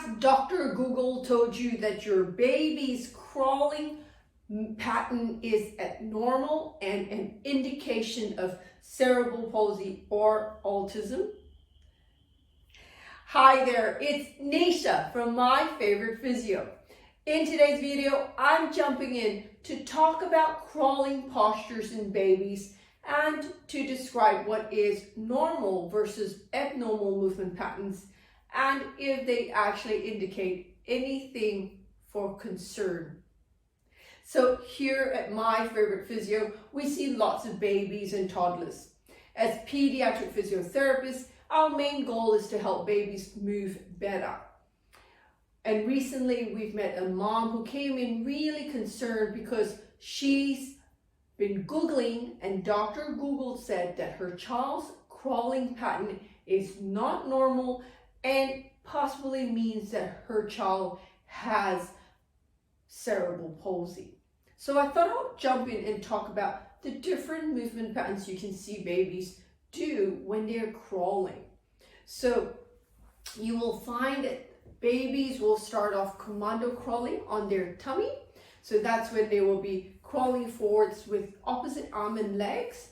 Has Dr. Google told you that your baby's crawling pattern is abnormal and an indication of cerebral palsy or autism? Hi there, it's Neesha from My Favourite Physio. In today's video, I'm jumping in to talk about crawling postures in babies and to describe what is normal versus abnormal movement patterns and if they actually indicate anything for concern. So here at My Favourite Physio, we see lots of babies and toddlers. As pediatric physiotherapists, our main goal is to help babies move better. And recently we've met a mom who came in really concerned because she's been Googling and Dr. Google said that her child's crawling pattern is not normal and possibly means that her child has cerebral palsy. So I thought I'll jump in and talk about the different movement patterns you can see babies do when they're crawling. So you will find that babies will start off commando crawling on their tummy. So that's when they will be crawling forwards with opposite arm and legs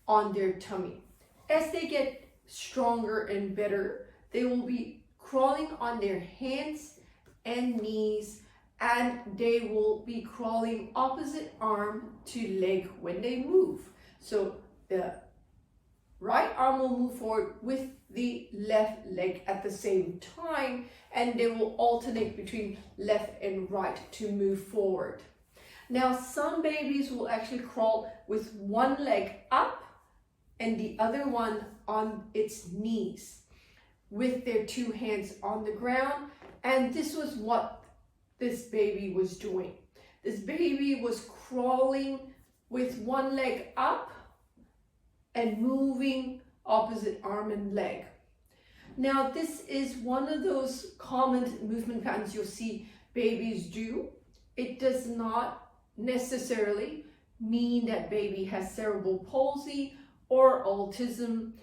on their tummy. As they get stronger and better, they will be crawling on their hands and knees, and they will be crawling opposite arm to leg when they move. So the right arm will move forward with the left leg at the same time, and they will alternate between left and right to move forward. Now, some babies will actually crawl with one leg up and the other one on its knees with their two hands on the ground. And this was what this baby was doing. This baby was crawling with one leg up and moving opposite arm and leg. Now, this is one of those common movement patterns you'll see babies do. It does not necessarily mean that baby has cerebral palsy or autism.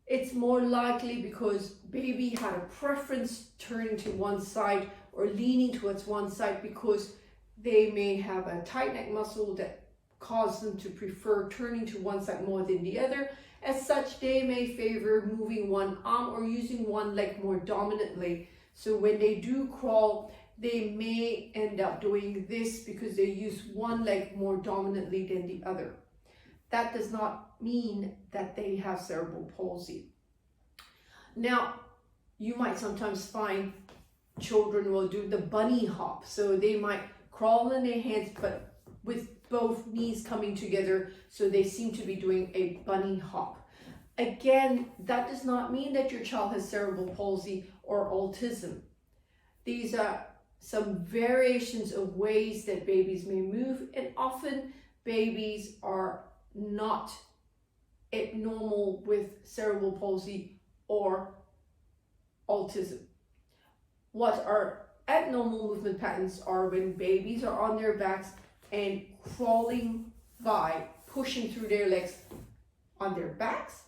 It's more likely because baby had a preference turning to one side or leaning towards one side because they may have a tight neck muscle that causes them to prefer turning to one side more than the other. As such, they may favor moving one arm or using one leg more dominantly. So when they do crawl, they may end up doing this because they use one leg more dominantly than the other. That does not mean that they have cerebral palsy. Now, you might sometimes find children will do the bunny hop. So they might crawl on their hands, but with both knees coming together, so they seem to be doing a bunny hop. Again, that does not mean that your child has cerebral palsy or autism. These are some variations of ways that babies may move, and often babies are not abnormal with cerebral palsy or autism. What are abnormal movement patterns are when babies are on their backs and crawling by, pushing through their legs on their backs.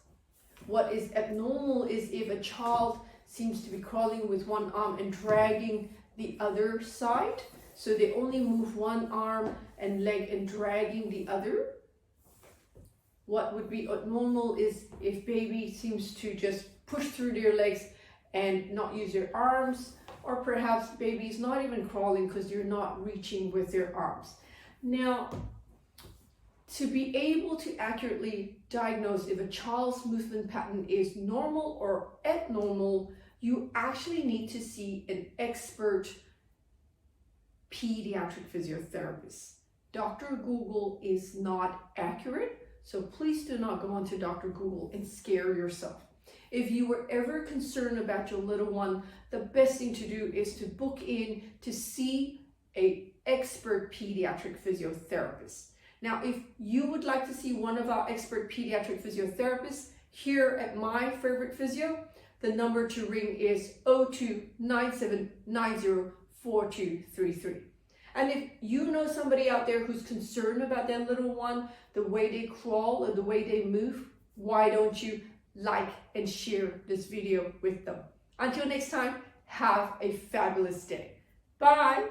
What is abnormal is if a child seems to be crawling with one arm and dragging the other side. So they only move one arm and leg and dragging the other. What would be abnormal is if baby seems to just push through their legs and not use their arms, or perhaps baby's not even crawling because they're not reaching with their arms. Now, to be able to accurately diagnose if a child's movement pattern is normal or abnormal, you actually need to see an expert pediatric physiotherapist. Dr. Google is not accurate, so please do not go onto Dr. Google and scare yourself. If you were ever concerned about your little one, the best thing to do is to book in to see an expert pediatric physiotherapist. Now, if you would like to see one of our expert pediatric physiotherapists here at My Favourite Physio, the number to ring is 0297904233. And if you know somebody out there who's concerned about their little one, the way they crawl or the way they move, why don't you like and share this video with them? Until next time, Have a fabulous day. Bye.